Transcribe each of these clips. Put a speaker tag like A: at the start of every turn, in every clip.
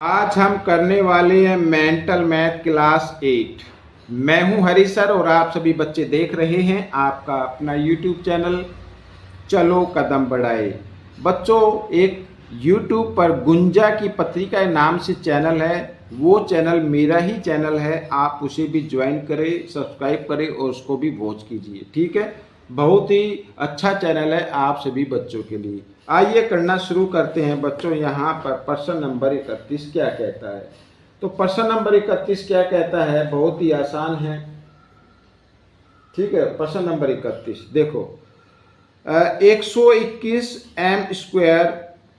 A: आज हम करने वाले हैं मेंटल मैथ क्लास 8। मैं हूं हरी सर और आप सभी बच्चे देख रहे हैं आपका अपना यूट्यूब चैनल चलो कदम बढ़ाए। बच्चों, एक यूट्यूब पर गुंजा की पत्रिका नाम से चैनल है, वो चैनल मेरा ही चैनल है। आप उसे भी ज्वाइन करें, सब्सक्राइब करें और उसको भी वॉच कीजिए, ठीक है। बहुत ही अच्छा चैनल है आप सभी बच्चों के लिए। आइए करना शुरू करते हैं बच्चों। यहाँ पर प्रश्न नंबर 31 क्या कहता है? तो प्रश्न नंबर 31 क्या कहता है? बहुत ही आसान है, ठीक है। प्रश्न नंबर 31 देखो, 121 m square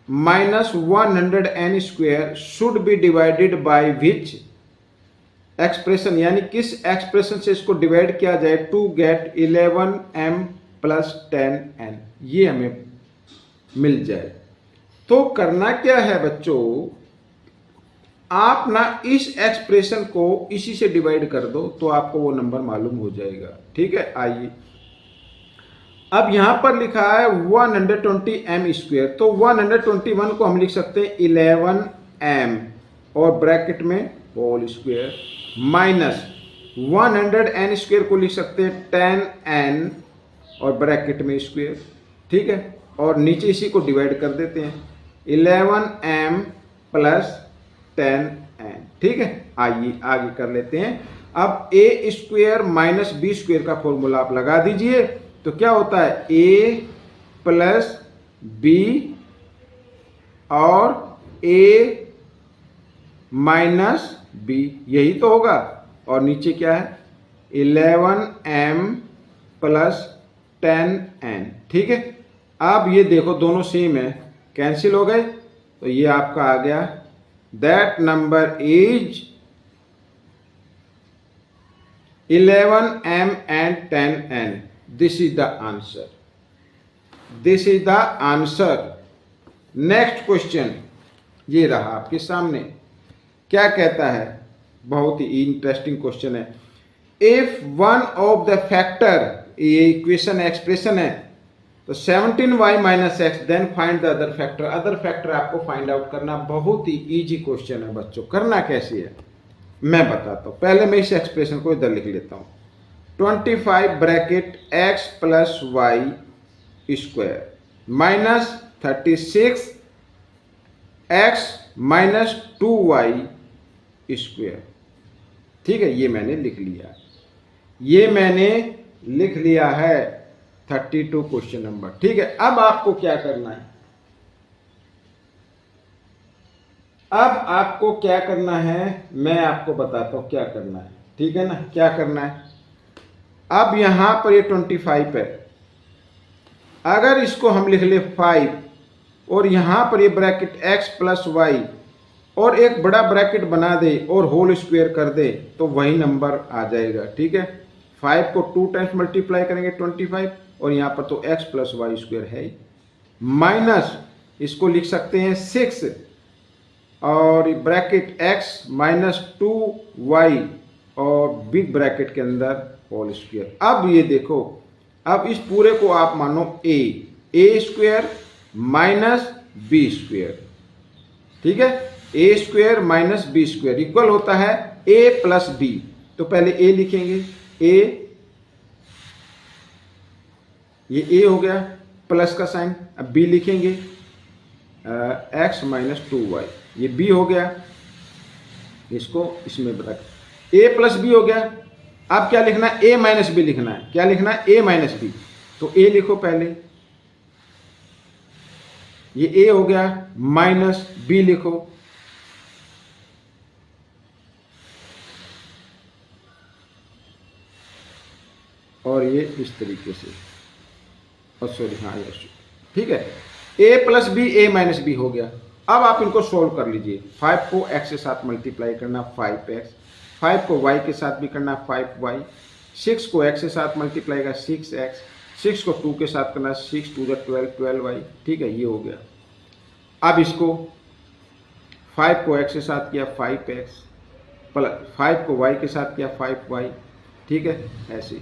A: minus 100 n square should be divided by which expression, यानी किस एक्सप्रेशन से इसको डिवाइड किया जाए to get 11m plus 10n, ये हमें मिल जाए। तो करना क्या है बच्चों, आप ना इस एक्सप्रेशन को इसी से डिवाइड कर दो तो आपको वो नंबर मालूम हो जाएगा, ठीक है। आइए, अब यहां पर लिखा है 120m स्क्वायर, तो 121 को हम लिख सकते हैं 11m और ब्रैकेट में whole square, minus 100n square को लिख सकते हैं 10n और ब्रैकेट में स्क्वायर, ठीक है। और नीचे इसी को डिवाइड कर देते हैं 11m प्लस 10n, ठीक है। आइए आगे कर लेते हैं। अब a square minus B square का फॉर्मूला आप लगा दीजिए, तो क्या होता है a प्लस बी और a माइनस बी, यही तो होगा। और नीचे क्या है 11m प्लस 10n, ठीक है। अब ये देखो दोनों सेम है, कैंसिल हो गए, तो ये आपका आ गया that number is 11m and 10n। This is the answer, this is the answer. Next question ये रहा आपके सामने, क्या कहता है? बहुत ही इंटरेस्टिंग क्वेश्चन है। If one of the factor, ये इक्वेशन एक्सप्रेशन है, तो 17y minus X, then find the other factor. Other factor आपको फाइंड आउट करना, बहुत ही इजी क्वेश्चन है बच्चों। करना कैसे है मैं बताता हूं। पहले मैं इस एक्सप्रेशन को इधर लिख लेता हूं, 25 bracket x plus Y square minus 36 x minus 2y square, ठीक है। ये मैंने लिख लिया, ये मैंने लिख लिया है 32 क्वेश्चन नंबर, ठीक है। अब आपको क्या करना है, अब आपको क्या करना है मैं आपको बताता हूं क्या करना है, ठीक है ना। क्या करना है, अब यहां पर ये 25 है, अगर इसको हम लिख ले 5 और यहां पर ये ब्रैकेट x प्लस वाई और एक बड़ा ब्रैकेट बना दे और होल स्क्वायर कर दे, तो वही नंबर आ जाएगा, ठीक है। 5 को 2 टाइम्स मल्टीप्लाई करेंगे 25, और यहाँ पर तो x प्लस वाई स्क्वायर है, माइनस इसको लिख सकते हैं 6 और ब्रैकेट x माइनस 2y और बिग ब्रैकेट के अंदर होल स्क्वायर। अब ये देखो, अब इस पूरे को आप मानो a square minus B square, ठीक है। a square minus B square equal होता है a प्लस बी। तो पहले a लिखेंगे, a, ये a हो गया प्लस का साइन, अब b लिखेंगे x माइनस 2y, ये b हो गया, इसको इसमें रख, a प्लस b हो गया। अब क्या लिखना है, a माइनस बी लिखना है। क्या लिखना है, a माइनस बी, तो a लिखो पहले, ये a हो गया, माइनस b लिखो, और ये इस तरीके से, और सॉरी हाँ यस, ठीक है। a plus B a minus B हो गया। अब आप इनको सोल्व कर लीजिए। 5 को x के साथ मल्टीप्लाई करना 5x, 5 को y के साथ भी करना 5y, 6 को x के साथ मल्टीप्लाई करना 6x, 6 को 2 के साथ करना 6 2 12 12y, ठीक है। ये हो गया। अब इसको 5 को x के साथ किया 5x प्लस 5 को y के साथ किया 5y, ठीक है। ऐसे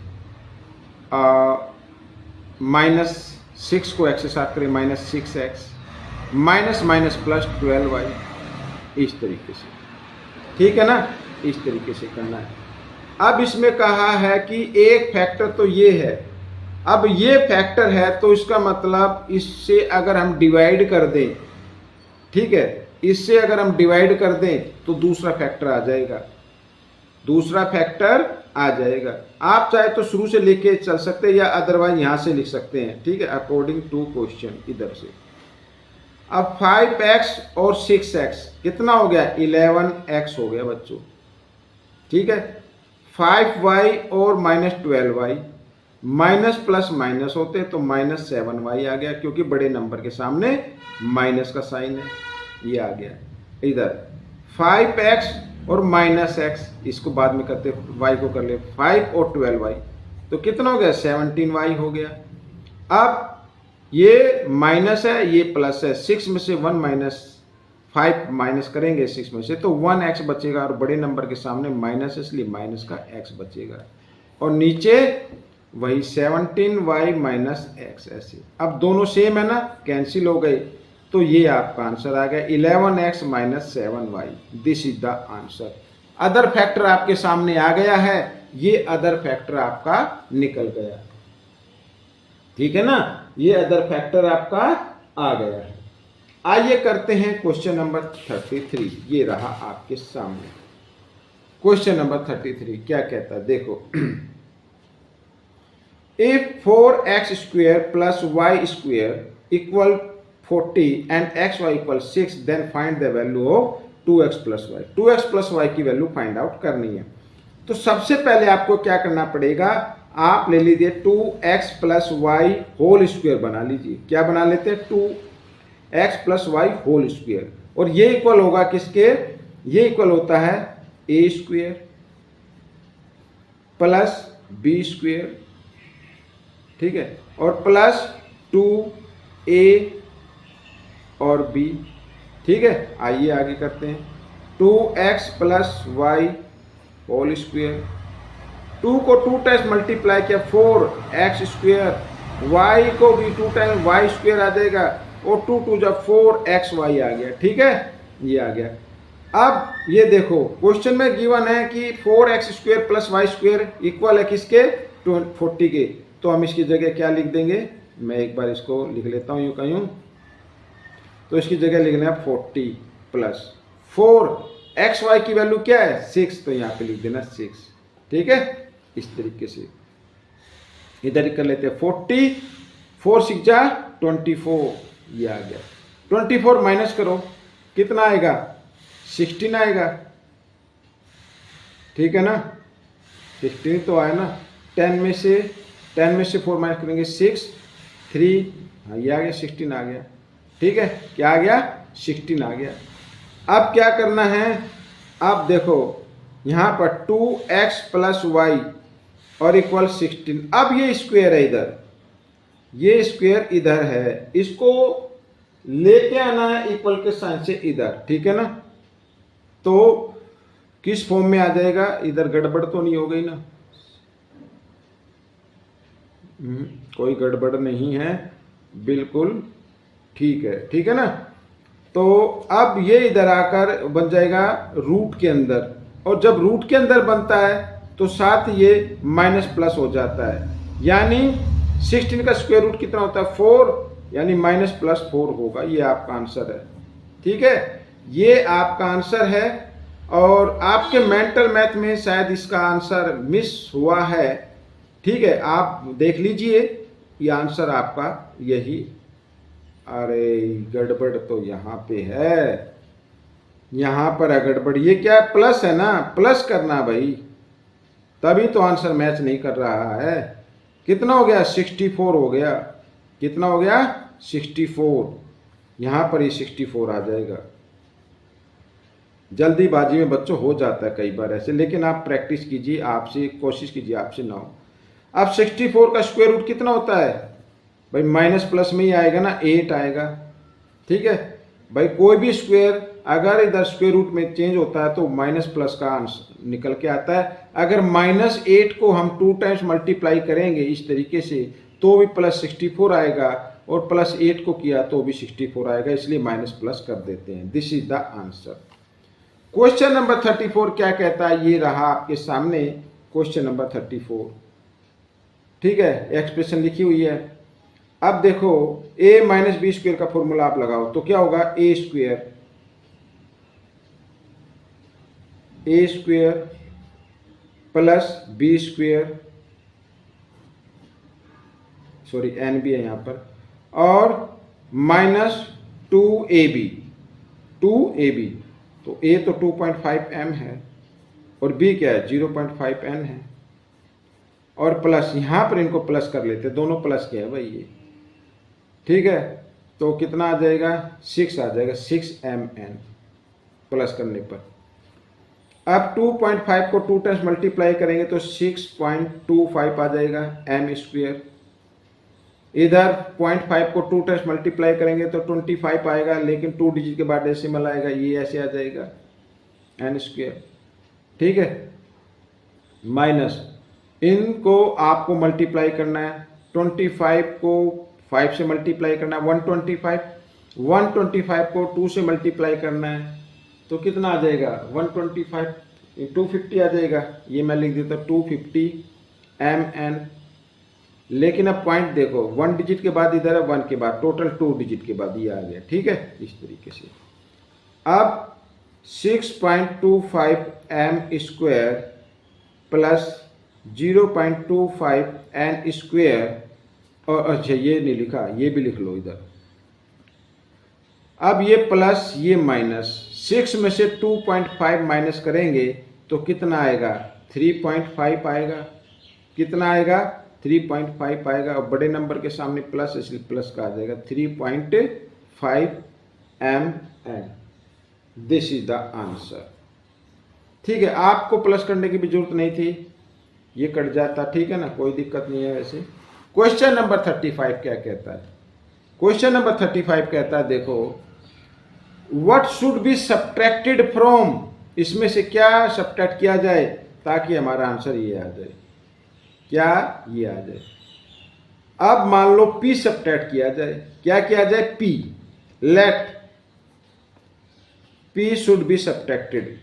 A: माइनस 6 को x के साथ करें minus 6x, minus minus plus 12y, इस तरीके से, ठीक है ना, इस तरीके से करना है। अब इसमें कहा है कि एक फैक्टर तो ये है, अब ये फैक्टर है तो इसका मतलब इससे अगर हम डिवाइड कर दें, ठीक है, इससे अगर हम डिवाइड कर दें तो दूसरा फैक्टर आ जाएगा, दूसरा फैक्टर आ जाएगा। आप चाहे तो शुरू से लेके चल सकते हैं या अदरवाइज यहां से लिख सकते हैं, ठीक है, अकॉर्डिंग टू क्वेश्चन इधर से। अब 5x और 6x कितना हो गया, 11x हो गया बच्चों, ठीक है। 5y और -12y, माइनस प्लस माइनस होते तो -7y आ गया, क्योंकि बड़े नंबर के सामने माइनस का साइन है, ये आ गया। इधर 5x और -x, इसको बाद में करते, y को कर ले, 5 और 12y तो कितना हो गया, 17y हो गया। अब ये माइनस है, ये प्लस है, 6 में से 1 माइनस 5 माइनस करेंगे 6 में से तो 1x बचेगा, और बड़े नंबर के सामने माइनस है इसलिए माइनस का x बचेगा, और नीचे वही 17y माइनस x ऐसे। अब दोनों सेम है ना, कैंसिल हो गए, तो ये आपका आंसर आ गया 11x minus 7y, this is the answer. Other factor आपके सामने आ गया है, ये अदर फैक्टर आपका निकल गया, ठीक है ना, ये अदर फैक्टर आपका आ गया है। आइए करते हैं क्वेश्चन नंबर 33, ये रहा आपके सामने क्वेश्चन नंबर 33। क्या कहता है देखो, if 4x square plus y square equal 40 and xy equal 6 then find the value of 2x plus y। 2x plus y की वैल्यू फाइंड आउट करनी है। तो सबसे पहले आपको क्या करना पड़ेगा, आप ले लीजिए 2x plus Y whole square बना लीजिए। क्या बना लेते हैं, 2x plus Y whole square, और ये इक्वल होगा किसके, ये इक्वल होता है a square plus b square, ठीक है, और प्लस 2a और b, ठीक है। आइए आगे करते हैं, 2x plus Y whole square, 2 को 2 टाइम्स मल्टीप्लाई किया 4x स्क्वायर, y को भी 2 टाइम्स y स्क्वायर आ जाएगा, और 2 2 जब 4xy आ गया, ठीक है, ये आ गया। अब ये देखो क्वेश्चन में गिवन है कि 4x square plus Y square equal है किसके, 40 के, तो हम इसकी जगह क्या लिख देंगे, मैं एक बार इसको लिख लेता हूँ यूँ कहीं, तो इसकी जगह लिखना है 40 प्लस 4xy की वैल्यू क्या है 6, तो यहाँ पे लिख देना 6, ठीक है। इस तरीके से इधर कर लेते हैं 40, 4 6 जा 24, ये आ गया। 24 माइनस करो कितना आएगा, 16 आएगा, ठीक है ना, 16 तो आया ना। 10 में से 4 माइनस करेंगे 6, 3, हाँ ये आ गया 16 आ गया, ठीक है। क्या आ गया, 16 आ गया। अब क्या करना है, अब देखो यहाँ पर 2x प्लस वाई और इक्वल 16, अब ये स्क्वायर है इधर, ये स्क्वायर इधर है, इसको लेके आना है इक्वल के साइन से इधर, ठीक है ना। तो किस फॉर्म में आ जाएगा, इधर गड़बड़ तो नहीं हो गई ना, कोई गड़बड़ नहीं है, बिल्कुल ठीक है, ठीक है ना। तो अब ये इधर आकर बन जाएगा रूट के अंदर, और जब रूट के अंदर बनता है तो साथ ये माइनस प्लस हो जाता है, यानी 16 का स्क्वायर रूट कितना होता है 4, यानी माइनस प्लस 4 होगा, ये आपका आंसर है, ठीक है, ये आपका आंसर है। और आपके मेंटल मैथ में शायद इसका आंसर मिस हुआ है, ठीक है, आप देख लीजिए, ये आंसर आपका यही, अरे गड़बड़ तो यहाँ पे है, यहाँ पर है गड़बड़, ये क्या है प्लस है ना, प्लस करना भाई, तभी तो आंसर मैच नहीं कर रहा है। कितना हो गया, 64 हो गया, कितना हो गया 64, यहाँ पर ये 64 आ जाएगा। जल्दीबाजी में बच्चों हो जाता है कई बार ऐसे, लेकिन आप प्रैक्टिस कीजिए, आपसे कोशिश कीजिए आपसे ना हो। अब 64 का स्क्वायर रूट कितना होता है भाई, माइनस प्लस में ही आएगा ना, 8 आएगा, ठीक है भाई। कोई भी स्क्वायर अगर इधर स्क्वायर रूट में चेंज होता है तो माइनस प्लस का आंसर निकल के आता है। अगर -8 को हम 2 टाइम्स मल्टीप्लाई करेंगे इस तरीके से तो भी प्लस 64 आएगा, और +8 को किया तो भी 64 आएगा, इसलिए माइनस प्लस कर देते हैं। This is the answer. Question number 34 क्या कहता है, ये रहा आपके सामने क्वेश्चन नंबर 34। ठीक है, एक्सप्रेशन लिखी हुई है। अब देखो a माइनस बी स्क्वेयर का फॉर्मूला आप लगाओ तो क्या होगा, a square plus b square, sorry n भी है यहाँ पर, और माइनस 2ab, तो a तो 2.5m है और b क्या है 0.5n है, और प्लस यहाँ पर इनको प्लस कर लेते, दोनों प्लस के है भाई ये। ठीक है, तो कितना आ जाएगा 6 आ जाएगा, 6mn प्लस करने पर। अब 2.5 को 2 टाइम्स मल्टीप्लाई करेंगे तो 6.25 आ जाएगा m स्क्वेयर। इधर 0.5 को 2 टाइम्स मल्टीप्लाई करेंगे तो 25 आएगा, लेकिन 2 डिजिट के बाद डेसिमल आएगा, ये ऐसे आ जाएगा n स्क्वेयर। ठीक है, माइनस इनको आपको मल्टीप्लाई करना है, 25 को 5 से मल्टीप्लाई करना है 125 को 2 से मल्टीप्लाई करना है तो कितना आ जाएगा 125 250 आ जाएगा, ये मैं लिख देता 250 mn। लेकिन अब पॉइंट देखो, 1 डिजिट के बाद इधर है 1 के बाद, टोटल 2 डिजिट के बाद ये आ गया। ठीक है, इस तरीके से। अब 6.25 m square plus 0.25 n square, और अच्छा ये नहीं लिखा, ये भी लिख लो इधर। अब ये प्लस ये माइनस, 6 में से 2.5 माइनस करेंगे तो कितना आएगा 3.5 आएगा। कितना आएगा 3.5 आएगा, और बड़े नंबर के सामने प्लस, इसलिए प्लस का आ जाएगा 3.5 mn। This is the answer. ठीक है, आपको प्लस करने की भी जरूरत नहीं थी, ये कट जाता। ठीक है ना, कोई दिक्कत नहीं है वैसे। क्वेश्चन नंबर 35 क्या कहता है, क्वेश्चन नंबर 35 कहता है देखो, what should be subtracted from, इसमें से क्या सब्ट्रैक्ट किया जाए ताकि हमारा आंसर ये आ जाए, क्या ये आ जाए। अब मान लो p सब्ट्रैक्ट किया जाए, क्या किया जाए p, let p should be subtracted.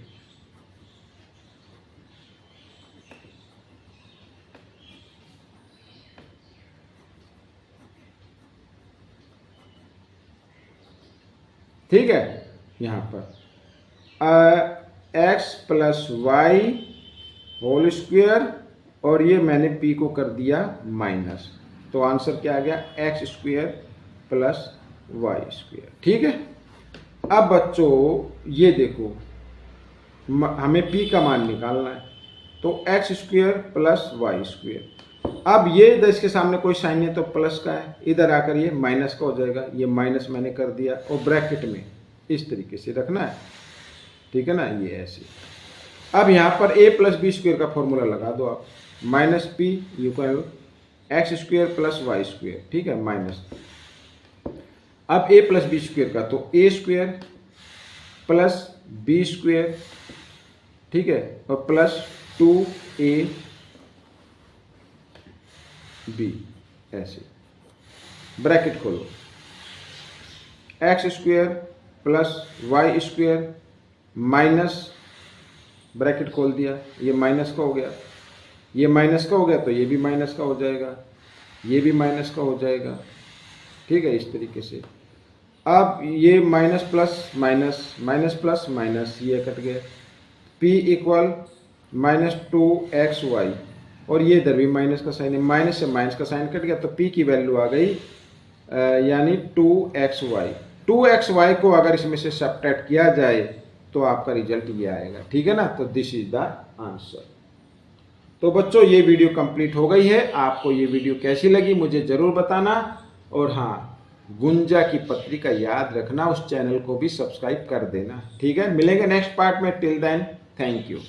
A: ठीक है, यहां पर x plus Y whole square, और ये मैंने p को कर दिया माइनस, तो आंसर क्या आ गया x square plus Y square. ठीक है, अब बच्चों ये देखो, हमें p का मान निकालना है, तो x square plus Y square. अब ये इधर इसके सामने कोई साइन है तो प्लस का है, इधर आकर ये माइनस का हो जाएगा, ये माइनस मैंने कर दिया, और ब्रैकेट में इस तरीके से रखना है। ठीक है ना, ये ऐसे। अब यहाँ पर a प्लस बी स्क्वायर का फॉर्मूला लगा दो आप, minus P equal X square plus Y square. ठीक है, माइनस, अब a प्लस बी स्क्वायर का, तो a square plus B square, ठीक है, और प्लस 2ab, ऐसे ब्रैकेट खोलो, X square plus Y square minus, bracket खोल दिया, ये माइनस का हो गया, ये माइनस का हो गया तो ये भी माइनस का हो जाएगा, ये भी माइनस का हो जाएगा। ठीक है, इस तरीके से। अब ये minus plus minus, minus plus minus, ये कट गया, p इक्वल -2xy, और ये इधर भी माइनस का साइन है, माइनस से माइनस का साइन कट गया, तो p की वैल्यू आ गई यानी 2xy। 2xy को अगर इसमें से सब्ट्रैक्ट किया जाए तो आपका रिजल्ट ये आएगा। ठीक है ना, तो दिस इज द आंसर। तो बच्चों ये वीडियो कंप्लीट हो गई है, आपको ये वीडियो कैसी लगी मुझे जरूर बताना, और हाँ, गुंजा की पत्रिका याद रखना, उस चैनल को भी सब्सक्राइब कर देना। ठीक है, मिलेंगे नेक्स्ट पार्ट में, टिल देन थैंक यू।